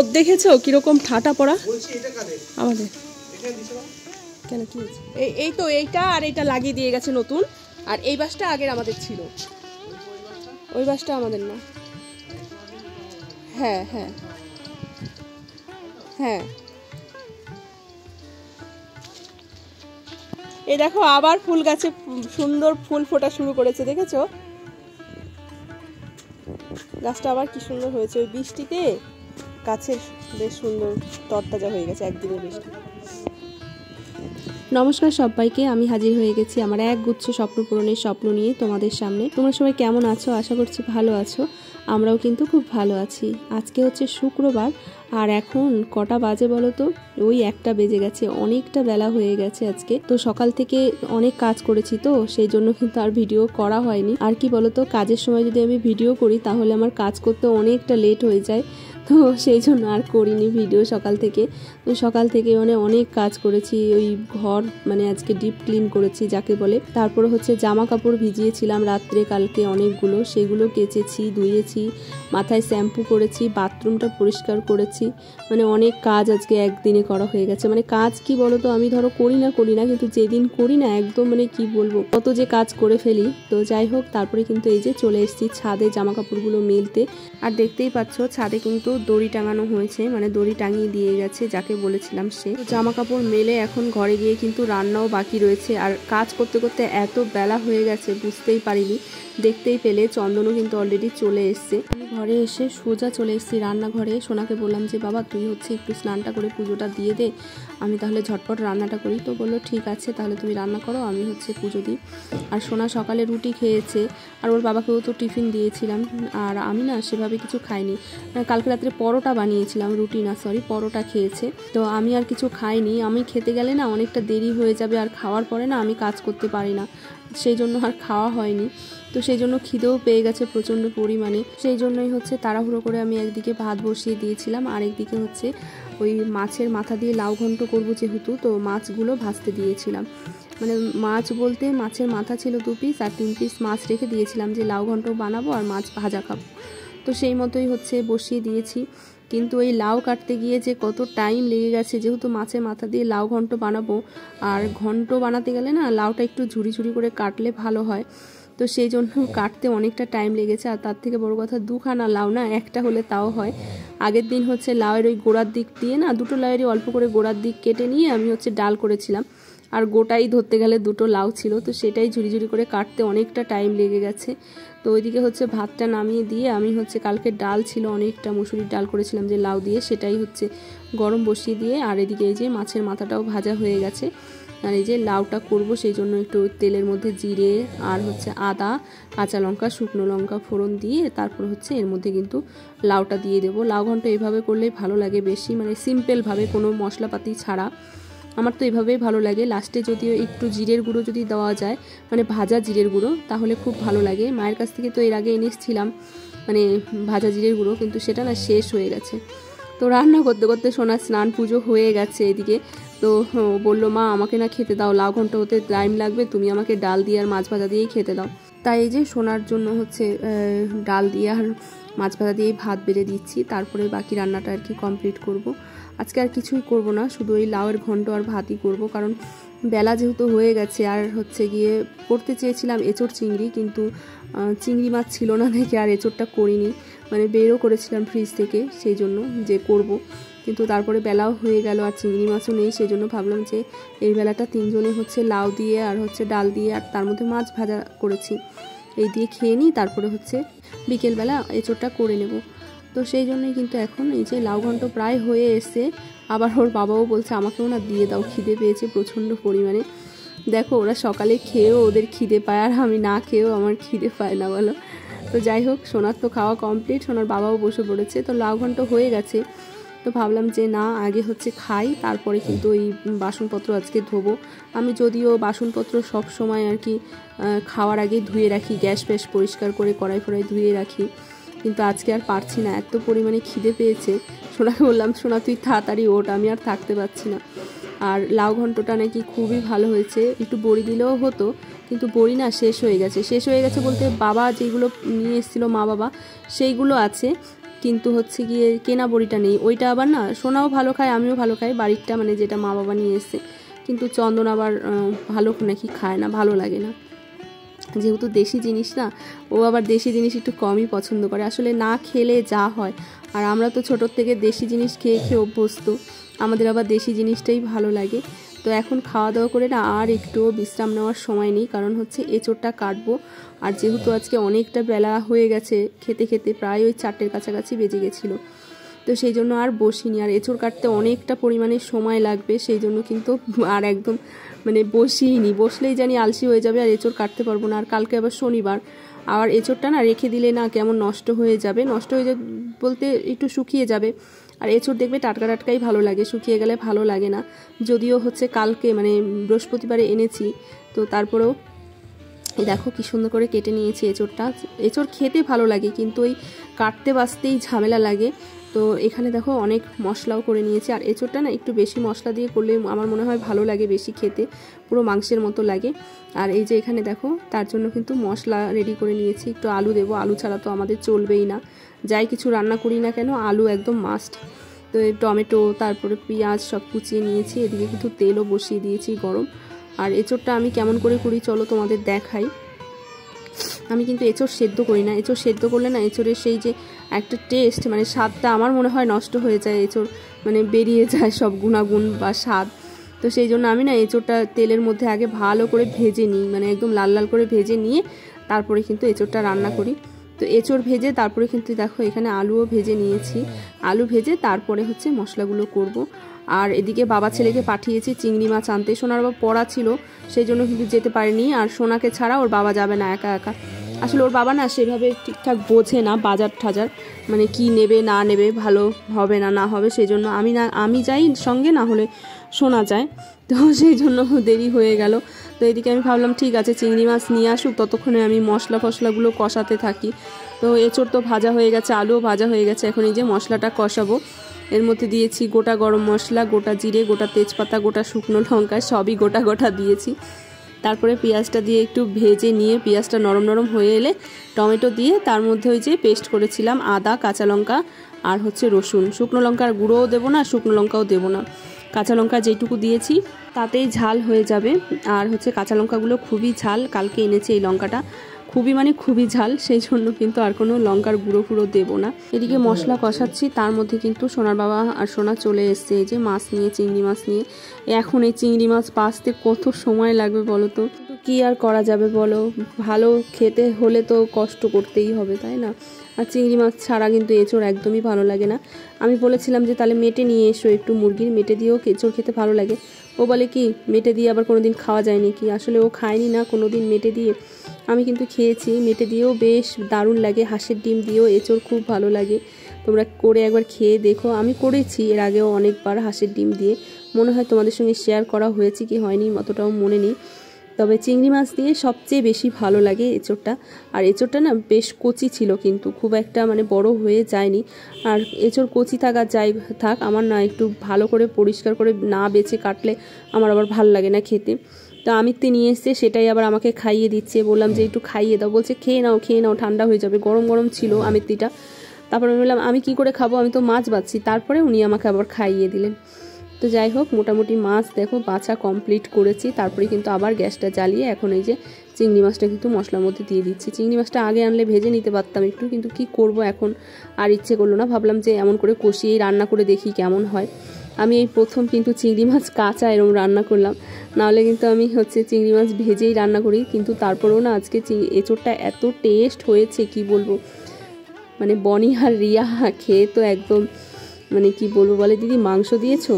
রোদ দেখেছো কিরকম ঠাটা পড়া? আমাদের কেন কি হয়েছে? এই তো এইটা আর এইটা লাগিয়ে দিয়ে গেছে নতুন, আর এই বাসটা আগের আমাদের ছিল। ওই বাসটা আমাদের না। হ্যাঁ হ্যাঁ হ্যাঁ। এই দেখো আবার ফুল গাছে সুন্দর ফুল ফোটা শুরু করেছে, দেখেছো? গাছটা আবার কি সুন্দর হয়েছে ওই বৃষ্টিতে, গাছের বেশ সুন্দর তরতাজা হয়ে গেছে একদিনের বৃষ্টি। নমস্কার সবাইকে, আমি হাজির হয়ে গেছি আমার এক গুচ্ছ স্বপ্ন পূরণের স্বপ্ন নিয়ে তোমাদের সামনে। তোমরা সবাই কেমন আছো? আশা করছি ভালো আছো। আমরাও কিন্তু খুব ভালো আছি। আজকে হচ্ছে শুক্রবার, আর এখন কটা বাজে বলো তো? ওই 1টা বেজে গেছে, অনেকটা বেলা হয়ে গেছে আজকে। তো সকাল থেকে অনেক কাজ করেছি, তো সেই জন্য কিন্তু আর ভিডিও করা হয়নি। আর কি বলো তো, কাজের সময় যদি আমি ভিডিও করি তাহলে আমার কাজ করতে অনেকটা লেট হয়ে যায়, তো সেই জন্য আর করিনি ভিডিও সকাল থেকে। তো সকাল থেকে অনেক কাজ করেছি। ওই ঘর আজকে ডিপ ক্লিন করেছি যাকে বলে। তারপরে হচ্ছে জামা কাপড় ভিজিয়েছিলাম রাত্রে কালকে অনেকগুলো, সেগুলো কেচেছি, ধুয়েছি, মাথায় শ্যাম্পু করেছি, বাথরুমটা পরিষ্কার করেছি। অনেক কাজ আজকে একদিনে করা হয়ে গেছে। কাজ কি বলতো, আমি ধরো করি না কিন্তু যেদিন করি না একদম কি বলবো, কত যে কাজ করে ফেলি। তো যাই হোক, তারপরে কিন্তু এই যে চলে এসেছি ছাদে জামা কাপড়গুলো মেলতে। আর দেখতেই পাচ্ছ ছাদে কিন্তু দড়ি টাঙানো হয়েছে, দড়ি টাঙিয়ে দিয়ে গেছে যাকে বলেছিলাম সে। জামা কাপড় মেলে এখন ঘরে গিয়ে কিন্তু রান্নাও বাকি রয়েছে। আর কাজ করতে করতে এত বেলা হয়ে গেছে বুঝতেই পারিনি। দেখতেই পেলে চন্দনও কিন্তু অলরেডি চলে এসছে। আমি ঘরে এসে সোজা চলে এসেছি রান্নাঘরে। সোনাকে বললাম যে বাবা তুই হচ্ছে একটু স্নানটা করে পুজোটা দিয়ে দে, আমি তাহলে ঝটপট রান্নাটা করি। তো বললো ঠিক আছে, তাহলে তুমি রান্না করো, আমি হচ্ছে পুজো দিই। আর সোনা সকালে রুটি খেয়েছে, আর ওর বাবাকেও তো টিফিন দিয়েছিলাম। আর আমি না সেভাবে কিছু খাইনি। কালকে রাত্রে পরোটা বানিয়েছিলাম, রুটি না সরি পরোটা খেয়েছে। তো আমি আর কিছু খাইনি। আমি খেতে গেলে না অনেকটা দেরি হয়ে যাবে, আর খাওয়ার পরে না আমি কাজ করতে পারি না, সেই জন্য আর খাওয়া হয়নি। তো সেই জন্য খিদেও পেয়ে গেছে প্রচণ্ড পরিমাণে। সেই জন্যই হচ্ছে তাড়াহুড়ো করে আমি একদিকে ভাত বসিয়ে দিয়েছিলাম, আর একদিকে হচ্ছে ওই মাছের মাথা দিয়ে লাউ ঘন্ট করবো যেহেতু, তো মাছগুলো ভাজতে দিয়েছিলাম। মাছ বলতে মাছের মাথা ছিল 2 পিস, আর 3 পিস মাছ রেখে দিয়েছিলাম যে লাউ ঘন্ট বানাবো আর মাছ ভাজা খাবো। তো সেই মতোই হচ্ছে বসিয়ে দিয়েছি। কিন্তু এই লাউ কাটতে গিয়ে যে কত টাইম লেগে গেছে, যেহেতু মাছের মাথা দিয়ে লাউ ঘন্ট বানাবো, আর ঘন্ট বানাতে গেলে না লাউটা একটু ঝুরি ঝুরি করে কাটলে ভালো হয়। তো সেই জন্য কাটতে অনেকটা টাইম লেগেছে। আর তার থেকে বড় কথা, 2খানা লাউ না, একটা হলে তাও হয়। আগের দিন হচ্ছে লাউয়ের ওই গোড়ার দিক দিয়ে না, 2টো লাউয়েরই অল্প করে গোড়ার দিক কেটে নিয়ে আমি হচ্ছে ডাল করেছিলাম। আর গোটাই ধরতে গেলে 2টো লাউ ছিল, তো সেটাই ঝুরি ঝুরি করে কাটতে অনেকটা টাইম লেগে গেছে। তো ওইদিকে হচ্ছে ভাতটা নামিয়ে দিয়ে আমি হচ্ছে কালকে ডাল ছিল অনেকটা, মুসুরির ডাল করেছিলাম যে লাউ দিয়ে, সেটাই হচ্ছে গরম বসিয়ে দিয়ে, আর এদিকে এই যে মাছের মাথাটাও ভাজা হয়ে গেছে। আর এই যে লাউটা করব সেই জন্য একটু তেলের মধ্যে জিরে আর হচ্ছে আদা, কাঁচা লঙ্কা, শুকনো লঙ্কা ফোড়ন দিয়ে তারপর হচ্ছে এর মধ্যে কিন্তু লাউটা দিয়ে দেবো। লাউ ঘন্ট এইভাবে করলেই ভালো লাগে বেশি, সিম্পলভাবে কোনো মশলাপাতি ছাড়া। আমার তো এভাবেই ভালো লাগে। লাস্টে যদিও একটু জিরের গুঁড়ো যদি দেওয়া যায়, ভাজা জিরের গুঁড়ো, তাহলে খুব ভালো লাগে। মায়ের কাছ থেকে তো এর আগে এনেছিলাম ভাজা জিরের গুঁড়ো, কিন্তু সেটা না শেষ হয়ে গেছে। তো রান্না করতে করতে সোনার স্নান পুজো হয়ে গেছে এদিকে। তো বললো মা আমাকে না খেতে দাও, লাউ ঘন্ট হতে টাইম লাগবে, তুমি আমাকে ডাল দিয়ে আর মাছ ভাজা দিয়েই খেতে দাও। তাই এই যে সোনার জন্য হচ্ছে ডাল দিয়ে আর মাছ ভাজা দিয়েই ভাত বেড়ে দিচ্ছি। তারপরে বাকি রান্নাটা আর কি কমপ্লিট করব। আজকে আর কিছুই করব না, শুধু ওই লাউয়ের ঘন্ট আর ভাতই করব, কারণ বেলা যেহেতু হয়ে গেছে। আর হচ্ছে গিয়ে করতে চেয়েছিলাম এঁচোড় চিংড়ি, কিন্তু চিংড়ি মাছ ছিল না দেখে আর এঁচোড়টা করিনি। বেরও করেছিলাম ফ্রিজ থেকে সেই জন্য যে করব, কিন্তু তারপরে বেলাও হয়ে গেল আর চিংড়ি মাছও নেই। সেই জন্য ভাবলাম যে এই বেলাটা 3জনে হচ্ছে লাউ দিয়ে আর হচ্ছে ডাল দিয়ে আর তার মধ্যে মাছ ভাজা করেছি, এই দিয়ে খেয়ে নিই, তারপরে হচ্ছে বিকেলবেলা এঁচোড়টা করে নেব। তো সেই জন্যই কিন্তু এখন এই যে লাউ ঘন্ট প্রায় হয়ে এসছে। আবার ওর বাবাও বলছে আমাকেও না দিয়ে দাও, খিদে পেয়েছে প্রচণ্ড পরিমাণে। দেখো ওরা সকালে খেয়েও ওদের খিদে পায়, আর আমি না খেয়েও আমার খিদে পায় না বলো। তো যাই হোক, সোনার তো খাওয়া কমপ্লিট, সোনার বাবাও বসে পড়েছে। তো লাউ ঘন্ট হয়ে গেছে, তো ভাবলাম যে না আগে হচ্ছে খাই, তারপরে কিন্তু ওই বাসনপত্র আজকে ধোবো। আমি যদিও বাসনপত্র সব সময় আর কি খাওয়ার আগে ধুয়ে রাখি, গ্যাস ফ্যাস পরিষ্কার করে কড়াই ফড়াই ধুয়ে রাখি, কিন্তু আজকে আর পারছি না, এত পরিমাণে খিদে পেয়েছে। সোনাকে বললাম সোনা তুই তাড়াতাড়ি ওঠ, আমি আর থাকতে পারছি না। আর লাউ ঘন্টটা নাকি খুবই ভালো হয়েছে, একটু বড়ি দিলেও হতো, কিন্তু বড়ি না শেষ হয়ে গেছে বলতে বাবা যেগুলো নিয়ে এসেছিলো মা বাবা সেইগুলো আছে, কিন্তু হচ্ছে গিয়ে কেনা বড়িটা নেই। ওইটা আবার না সোনাও ভালো খায়, আমিও ভালো খাই, বাড়িরটা মানে যেটা মা বাবা নিয়ে এসছে। কিন্তু চন্দন আবার ভালো নাকি খায় না, ভালো লাগে না, যেহেতু দেশি জিনিস না, ও আবার দেশি জিনিস একটু কমই পছন্দ করে। আসলে না খেলে যা হয়, আর আমরা তো ছোটোর থেকে দেশি জিনিস খেয়ে খেয়ে অভ্যস্ত, আমাদের আবার দেশি জিনিসটাই ভালো লাগে। তো এখন খাওয়া দাওয়া করে না আর একটুও বিশ্রাম নেওয়ার সময় নেই, কারণ হচ্ছে এঁচোড়টা কাটবো। আর যেহেতু আজকে অনেকটা বেলা হয়ে গেছে, খেতে খেতে প্রায় ওই 4টের কাছাকাছি বেজে গেছিলো, তো সেই জন্য আর বসিনি। আর এঁচোড় কাটতে অনেকটা পরিমাণে সময় লাগবে, সেই জন্য কিন্তু আর একদম মানে বসিনি, বসলেই জানি আলসি হয়ে যাবে আর এঁচোড় কাটতে পারবো না। আর কালকে আবার শনিবার, আর এঁচোড়টা না রেখে দিলে না কেমন নষ্ট হয়ে যাবে, নষ্ট হয়ে যাবে বলতে একটু শুকিয়ে যাবে। আর এঁচোড় দেখবে টাটকা টাটকাই ভালো লাগে, শুকিয়ে গেলে ভালো লাগে না। যদিও হচ্ছে কালকে মানে বৃহস্পতিবারে এনেছি, তো তারপরেও এই দেখো কি সুন্দর করে কেটে নিয়েছি এঁচোড়টা। এঁচোড় খেতে ভালো লাগে, কিন্তু ওই কাটতে বাছতেই ঝামেলা লাগে। তো এখানে দেখো অনেক মশলাও করে নিয়েছি। আর এঁচোড়টা না একটু বেশি মশলা দিয়ে করলে আমার মনে হয় ভালো লাগে, বেশি খেতে পুরো মাংসের মতো লাগে। আর এই যে এখানে দেখো তার জন্য কিন্তু মশলা রেডি করে নিয়েছি। একটু আলু দেবো, আলু ছাড়া তো আমাদের চলবেই না, যাই কিছু রান্না করি না কেন আলু একদম মাস্ট। তো টমেটো তারপরে পেঁয়াজ সব কুচিয়ে নিয়েছি, এদিকে কিন্তু তেলও বসিয়ে দিয়েছি গরম। আর এঁচোড়টা আমি কেমন করে করি চলো তোমাদের দেখাই। আমি কিন্তু এঁচোড় সেদ্ধ করি না, এঁচোড় সেদ্ধ করলে না এঁচোড়ের সেই যে একটা টেস্ট মানে স্বাদটা আমার মনে হয় নষ্ট হয়ে যায়, এঁচোড় মানে বেরিয়ে যায় সব গুণাগুণ বা স্বাদ। তো সেই জন্য আমি না এঁচোড়টা তেলের মধ্যে আগে ভালো করে ভেজে নিই, মানে একদম লাল লাল করে ভেজে নিয়ে তারপরে কিন্তু এঁচোড়টা রান্না করি। তো এঁচোড় ভেজে তারপরে কিন্তু দেখো এখানে আলুও ভেজে নিয়েছি, আলু ভেজে তারপরে হচ্ছে মশলাগুলো করব। আর এদিকে বাবা ছেলেকে পাঠিয়েছি চিংড়ি মাছ আনতে, সোনার বাবা পড়া ছিল সেই জন্য কিন্তু যেতে পারেনি। আর সোনাকে ছাড়া ওর বাবা যাবে না একা একা, আসলে ওর বাবা না সেভাবে ঠিকঠাক বোঝে না বাজার ঠাজার, মানে কি নেবে না নেবে, ভালো হবে না না হবে, সেই জন্য আমি যাই সঙ্গে, না হলে সোনা যায়। তো সেই জন্য দেরি হয়ে গেল। তো এদিকে আমি ভাবলাম ঠিক আছে চিংড়ি মাছ নিয়ে আসুক, ততক্ষণে আমি মশলা ফসলাগুলো কষাতে থাকি। তো এঁচোড় তো ভাজা হয়ে গেছে, আলুও ভাজা হয়ে গেছে, এখন এই যে মশলাটা কষাবো। এর মধ্যে দিয়েছি গোটা গরম মশলা, গোটা জিরে, গোটা তেজপাতা, গোটা শুকনো লঙ্কা, সবই গোটা গোটা দিয়েছি। তারপরে পেঁয়াজটা দিয়ে একটু ভেজে নিয়ে পেঁয়াজটা নরম নরম হয়ে এলে টমেটো দিয়ে তার মধ্যে ওই যে পেস্ট করেছিলাম আদা, কাঁচা লঙ্কা আর হচ্ছে রসুন, শুকনো লঙ্কার গুঁড়োও দেবো না, শুকনো লঙ্কাও দেবো না, কাঁচা লঙ্কা যেটুকু দিয়েছি তাতেই ঝাল হয়ে যাবে। আর হচ্ছে কাঁচা লঙ্কাগুলো খুবই ঝাল, কালকে এনেছে এই লঙ্কাটা, খুবই মানে খুবই ঝাল, সেই জন্য কিন্তু আর কোনো লঙ্কার গুঁড়ো ফুড়ো দেবো না। এদিকে মশলা কষাচ্ছি, তার মধ্যে কিন্তু সোনার বাবা আর সোনা চলে এসছে এই যে মাছ নিয়ে, চিংড়ি মাছ নিয়ে। এখন এই চিংড়ি মাছ বাছতে কত সময় লাগবে বলো তো, কিন্তু কি আর করা যাবে বলো, ভালো খেতে হলে তো কষ্ট করতেই হবে তাই না। আর চিংড়ি মাছ ছাড়া কিন্তু এঁচোড় একদমই ভালো লাগে না। আমি বলেছিলাম যে তাহলে মেটে নিয়ে এসো একটু, মুরগির মেটে দিয়েও এঁচোড় খেতে ভালো লাগে। ও বলে কি মেটে দিয়ে আবার কোনোদিন খাওয়া যায় নাকি, আসলে ও খায়নি না কোনোদিন মেটে দিয়ে, আমি কিন্তু খেয়েছি মেটে দিয়েও বেশ দারুণ লাগে। হাঁসের ডিম দিয়েও এঁচোড় খুব ভালো লাগে, তোমরা করে একবার খেয়ে দেখো। আমি করেছি এর আগেও অনেকবার হাঁসের ডিম দিয়ে, মনে হয় তোমাদের সঙ্গে শেয়ার করা হয়েছে কি হয়নি অতটাও মনে নেই। তবে চিংড়ি মাছ দিয়ে সবচেয়ে বেশি ভালো লাগে এঁচোড়টা। আর এঁচোড়টা না বেশ কচি ছিল, কিন্তু খুব একটা মানে বড় হয়ে যায়নি। আর এঁচোড় কচি থাক আর যাই থাক, আমার না একটু ভালো করে পরিষ্কার করে না বেছে কাটলে আমার আবার ভাল লাগে না খেতে। তো আমিত্তি নিয়ে এসছে, সেটাই আবার আমাকে খাইয়ে দিচ্ছে, বললাম যে একটু খাইয়ে দাও, বলছে খেয়ে নাও ঠান্ডা হয়ে যাবে, গরম গরম ছিল আমিত্তিটা। তারপরে আমি বললাম আমি কি করে খাবো, আমি তো মাছ বাছছি, তারপরে উনি আমাকে আবার খাইয়ে দিলেন। তো যাই হোক মোটামুটি মাছ দেখো বাছা কমপ্লিট করেছি, তারপরে কিন্তু আবার গ্যাসটা জ্বালিয়ে এখন এই যে চিংড়ি মাছটা কিন্তু মশলার মধ্যে দিয়ে দিচ্ছি। চিংড়ি মাছটা আগে আনলে ভেজে নিতে পারতাম একটু, কিন্তু কি করব এখন আর ইচ্ছে করলো না, ভাবলাম যে এমন করে কষিয়েই রান্না করে দেখি কেমন হয়। আমি এই প্রথম কিন্তু চিংড়ি মাছ কাঁচা এরকম রান্না করলাম, নাহলে কিন্তু আমি হচ্ছে চিংড়ি মাছ ভেজেই রান্না করি। কিন্তু তারপরেও না আজকে এঁচোড়টা এত টেস্ট হয়েছে কি বলবো, মানে বনি আর রিয়া খেয়ে তো একদম মানে কি বলবো, বলে দিদি মাংস দিয়েছো।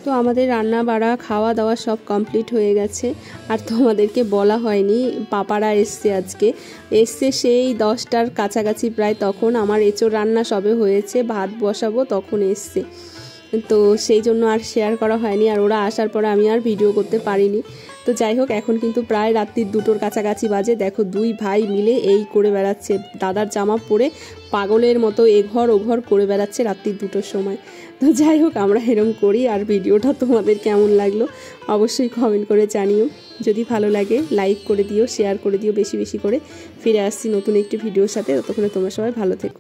তো আমাদের রান্না বাড়া খাওয়া দাওয়া সব কমপ্লিট হয়ে গেছে। আর তোমাদেরকে বলা হয়নি পাপারা এসছে, আজকে এসছে সেই 10টার কাছাকাছি প্রায়, তখন আমার এঁচোড় রান্না সবে হয়েছে, ভাত বসাবো তখন এসছে। তো সেই জন্য আর শেয়ার করা হয়নি, আর ওরা আসার পরে আমি আর ভিডিও করতে পারিনি। তো যাই হোক, এখন কিন্তু প্রায় রাত্রির 2টোর কাছাকাছি বাজে। দেখো 2 ভাই মিলে এই করে বেড়াচ্ছে, দাদার জামা পরে পাগলের মতো এঘর ওঘর করে বেড়াচ্ছে রাত্রির 2টোর সময়। তো যাই হোক, আমরা এরম করি। আর ভিডিওটা তোমাদের কেমন লাগলো অবশ্যই কমেন্ট করে জানিও। যদি ভালো লাগে লাইক করে দিও, শেয়ার করে দিও বেশি বেশি করে। ফিরে আসছি নতুন একটি ভিডিওর সাথে, ততক্ষণে তোমরা সবাই ভালো থেকো।